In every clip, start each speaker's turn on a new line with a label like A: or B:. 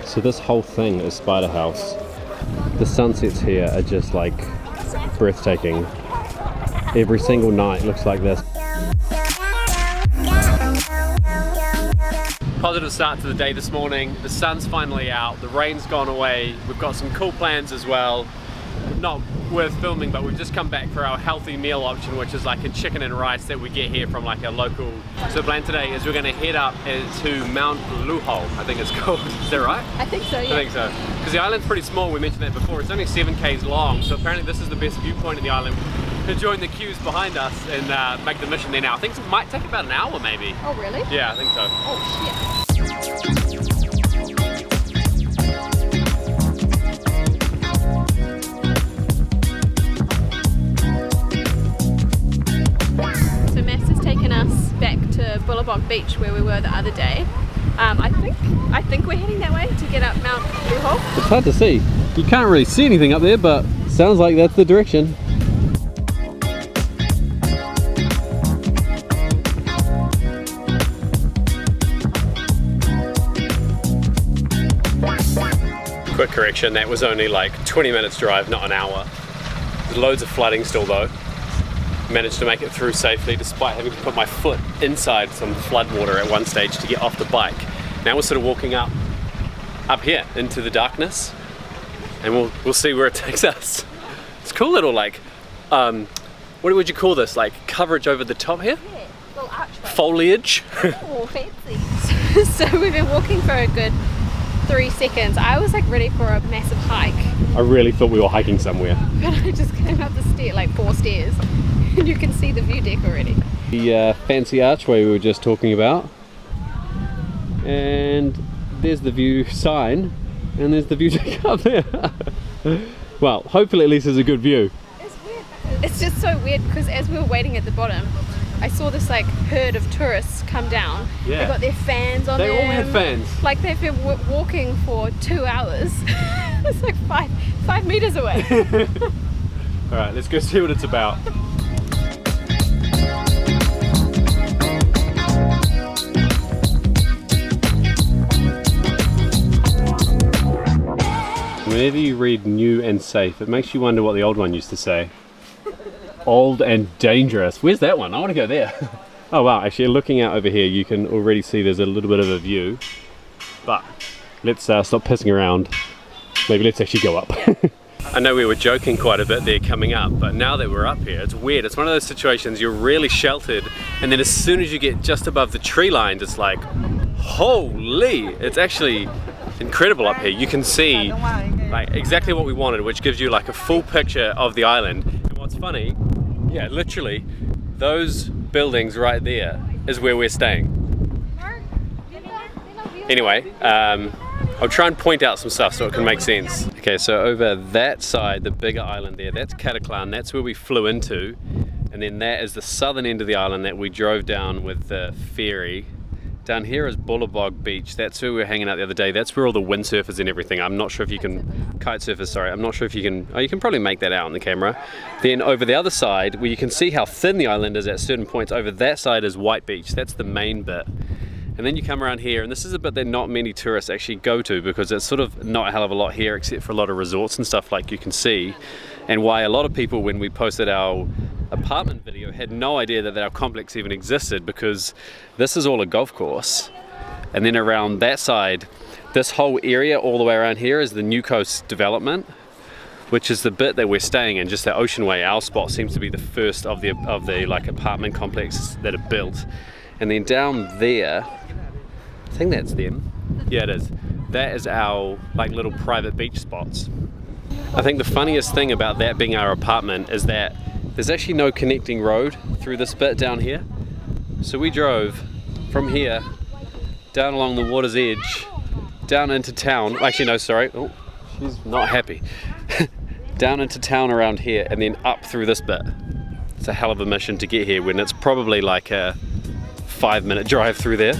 A: So this whole thing is Spider House. The sunsets here are just like breathtaking. Every single night looks like this. Positive start to the day this morning. The sun's finally out, the rain's gone away. We've got some cool plans as well. Not worth filming, but we've just come back for our healthy meal option, which is like a chicken and rice that we get here from like a local. So the plan today is we're going to head up to Mount Luho, I think it's called. Is that right?
B: I think so, yeah.
A: I think so. Because the island's pretty small, we mentioned that before. It's only 7 k's long, so apparently this is the best viewpoint in the island. To join the queues behind us and make the mission there now. I think it might take about an hour maybe.
B: Oh really?
A: Yeah, I think so.
B: Oh shit. Back to Boracay Beach where we were the other day. I think we're heading that way to get up Mount Luho.
A: It's hard to see. You can't really see anything up there, but sounds like that's the direction. Quick correction, that was only like 20 minutes drive, not an hour. There's loads of flooding still though. Managed to make it through safely despite having to put my foot inside some flood water at one stage to get off the bike. Now we're sort of walking up here into the darkness, and we'll see where it takes us. It's cool little like, what would you call this? Like coverage over the top here?
B: Yeah, little archway.
A: Foliage.
B: Oh, fancy. So we've been walking for a good 3 seconds. I was like ready for a massive hike.
A: I really thought we were hiking somewhere.
B: But I just came up the stair, like 4 stairs. And you can see the view deck already.
A: The fancy archway we were just talking about. And there's the view sign. And there's the view deck up there. Well, hopefully at least there's a good view.
B: It's weird. It's just so weird because as we were waiting at the bottom, I saw this like herd of tourists come down.
A: Yeah.
B: They got their fans on
A: They
B: them.
A: all had fans.
B: Like they've been walking for 2 hours. It's like five meters away.
A: Alright, let's go see what it's about. Whenever you read new and safe, it makes you wonder what the old one used to say. Old and dangerous. Where's that one? I want to go there. Oh wow, actually looking out over here you can already see there's a little bit of a view. But let's stop pissing around. Maybe let's actually go up. I know we were joking quite a bit there coming up, but now that we're up here, it's weird. It's one of those situations you're really sheltered, and then as soon as you get just above the tree line, it's like, holy! It's actually incredible up here. You can see like exactly what we wanted, which gives you like a full picture of the island. And what's funny, yeah, literally, those buildings right there is where we're staying. Anyway, I'll try and point out some stuff so it can make sense. Okay, so over that side, the bigger island there, that's Cataclan, that's where we flew into. And then that is the southern end of the island that we drove down with the ferry. Down here is Boracay Beach, that's where we were hanging out the other day. That's where all the windsurfers and everything, I'm not sure if you can, kite surfers, sorry, I'm not sure if you can, oh you can probably make that out on the camera. Then over the other side, where you can see how thin the island is at certain points, over that side is White Beach, that's the main bit. And then you come around here, and this is a bit that not many tourists actually go to because it's sort of not a hell of a lot here except for a lot of resorts and stuff like you can see. And why a lot of people, when we posted our apartment video, had no idea that our complex even existed, because this is all a golf course. And then around that side, this whole area all the way around here is the New Coast development, which is the bit that we're staying in, just the Ocean Way. Our spot seems to be the first of the like apartment complexes that are built. And then down there, I think that's them. Yeah, it is. That is our like little private beach spots. I think the funniest thing about that being our apartment is that there's actually no connecting road through this bit down here. So we drove from here down along the water's edge, down into town. Actually, no, sorry. Oh, she's not happy. Down into town around here and then up through this bit. It's a hell of a mission to get here when it's probably like a 5-minute drive through there.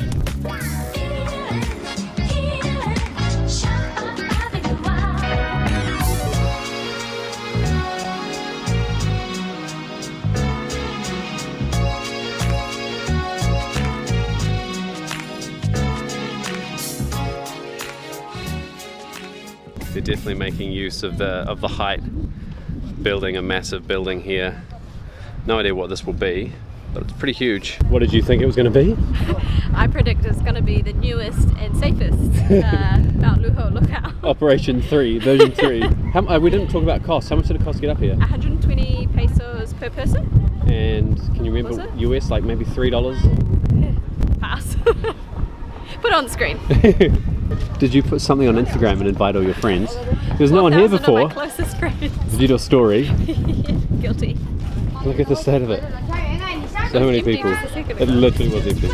A: They're definitely making use of the height, building a massive building here. No idea what this will be, but it's pretty huge. What did you think it was going to be?
B: I predict it's going to be the newest and safest Mount Luho lookout.
A: Operation 3, version 3. We didn't talk about cost. How much did it cost to get up here?
B: 120 pesos per person.
A: And can you remember US, like maybe $3?
B: Pass. Put it on the screen.
A: Did you put something on Instagram and invite all your friends? There's no one here before.
B: My closest friends.
A: Did you do a story?
B: Guilty.
A: Look at the state of it. So many people. It literally was empty.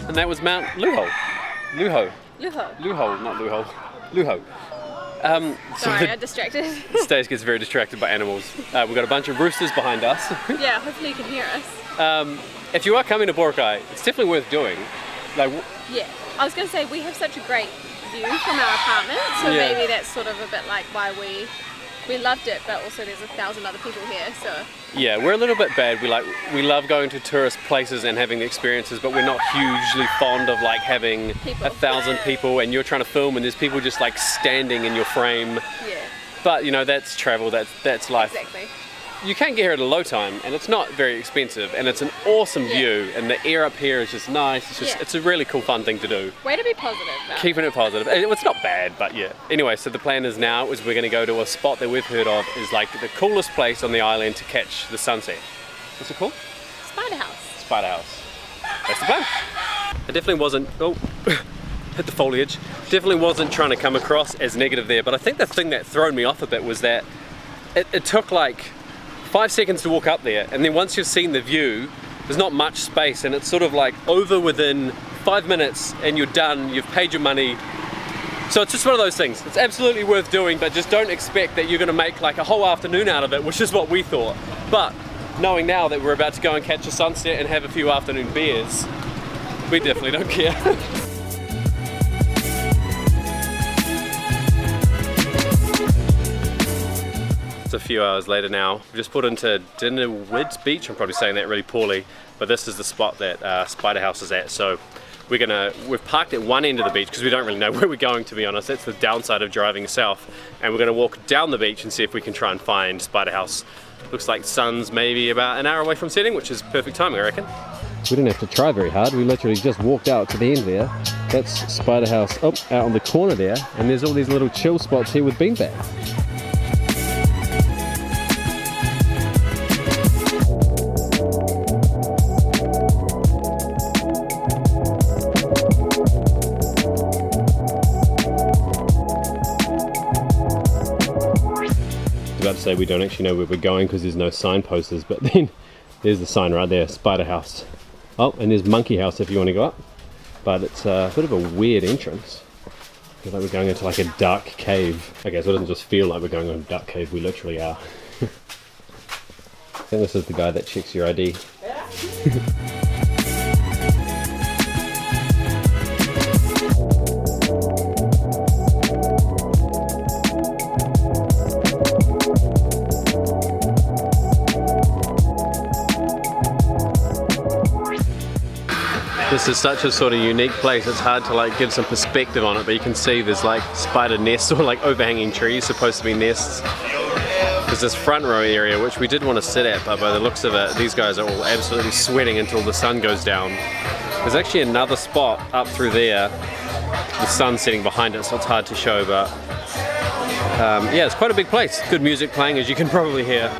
A: And that was Mount Luho. Luho, not Luho. Luho.
B: Sorry, I distracted.
A: Stacey gets very distracted by animals. We've got a bunch of roosters behind us.
B: Yeah, hopefully you can hear us.
A: If you are coming to Boracay, it's definitely worth doing.
B: Yeah, I was going to say we have such a great view from our apartment, so maybe that's sort of a bit like why we loved it, but also there's 1,000 other people here, so.
A: Yeah, we're a little bit bad. We love going to tourist places and having the experiences, but we're not hugely fond of like having 1,000 people and you're trying to film and there's people just like standing in your frame.
B: Yeah.
A: But you know, that's travel, that's life.
B: Exactly.
A: You can get here at a low time and it's not very expensive and it's an awesome view and the air up here is just nice. It's a really cool fun thing to do.
B: Way to be positive though.
A: Keeping it positive. It's not bad, but yeah. Anyway, so the plan is now we're going to go to a spot that we've heard of is like the coolest place on the island to catch the sunset. What's it called?
B: Spider House.
A: Spider House. That's the plan. I definitely wasn't, hit the foliage. Definitely wasn't trying to come across as negative there, but I think the thing that thrown me off a bit was that it took like 5 seconds to walk up there, and then once you've seen the view, there's not much space, and it's sort of like over within 5 minutes, and you're done, you've paid your money. So it's just one of those things. It's absolutely worth doing, but just don't expect that you're gonna make like a whole afternoon out of it, which is what we thought. But knowing now that we're about to go and catch a sunset and have a few afternoon beers, we definitely don't care. It's a few hours later now. We've just put into Dinnerwoods Beach. I'm probably saying that really poorly, but this is the spot that Spider House is at. So we've parked at one end of the beach because we don't really know where we're going, to be honest. That's the downside of driving south. And we're gonna walk down the beach and see if we can try and find Spider House. Looks like the sun's maybe about an hour away from setting, which is perfect timing, I reckon. We didn't have to try very hard. We literally just walked out to the end there. That's Spider House out on the corner there. And there's all these little chill spots here with beanbags. About to say we don't actually know where we're going because there's no signposters, but then there's the sign right there, Spider House. Oh, and there's Monkey House if you want to go up, but it's a bit of a weird entrance. I feel like we're going into like a dark cave. Okay, so it doesn't just feel like we're going on a dark cave, we literally are. I think this is the guy that checks your ID. This is such a sort of unique place, it's hard to like give some perspective on it, but you can see there's like spider nests or like overhanging trees supposed to be nests. There's this front row area which we did want to sit at, but by the looks of it, these guys are all absolutely sweating until the sun goes down. There's actually another spot up through there, the sun's setting behind it, so it's hard to show, but yeah, it's quite a big place. Good music playing, as you can probably hear.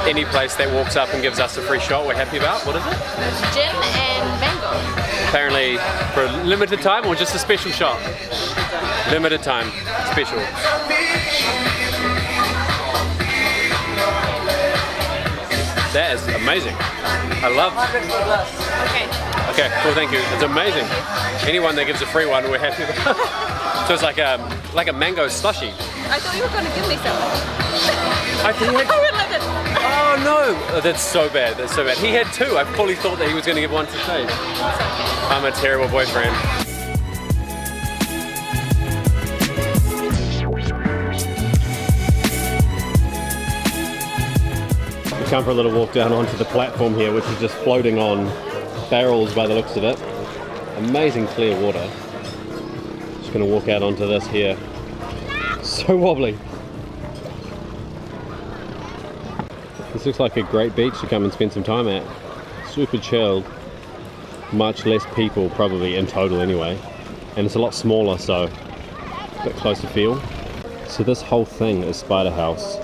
A: Any place that walks up and gives us a free shot we're happy about. What is it?
B: Gin and mango.
A: Apparently for a limited time or just a special shot? Limited time, special. That is amazing. I love it. Okay, cool, thank you. It's amazing. Anyone that gives a free one, we're happy about. So it's like a mango slushy.
B: I thought you were going to give me something.
A: I think he had,
B: I would love it.
A: oh no! Oh, that's so bad, that's so bad. He had two. I fully thought that he was going to give one to Stacey. I'm a terrible boyfriend. We come for a little walk down onto the platform here, which is just floating on barrels by the looks of it. Amazing clear water. Just going to walk out onto this here. So wobbly. This looks like a great beach to come and spend some time at. Super chilled. Much less people probably in total anyway. And it's a lot smaller, so a bit close to feel. So this whole thing is Spider House.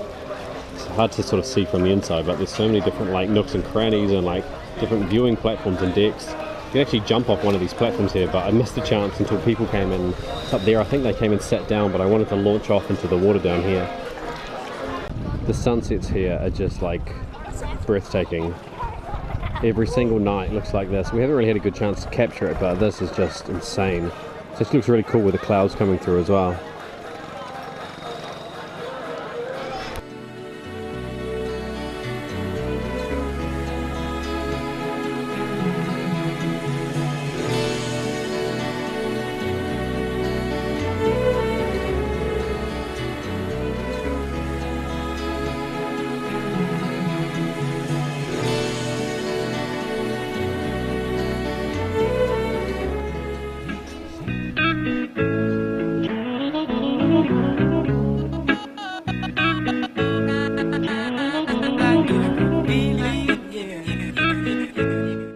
A: It's hard to sort of see from the inside, but there's so many different like nooks and crannies and like different viewing platforms and decks. You can actually jump off one of these platforms here, but I missed the chance until people came in. It's up there, I think they came and sat down, but I wanted to launch off into the water down here. The sunsets here are just like breathtaking. Every single night looks like this. We haven't really had a good chance to capture it, but this is just insane. This looks really cool with the clouds coming through as well.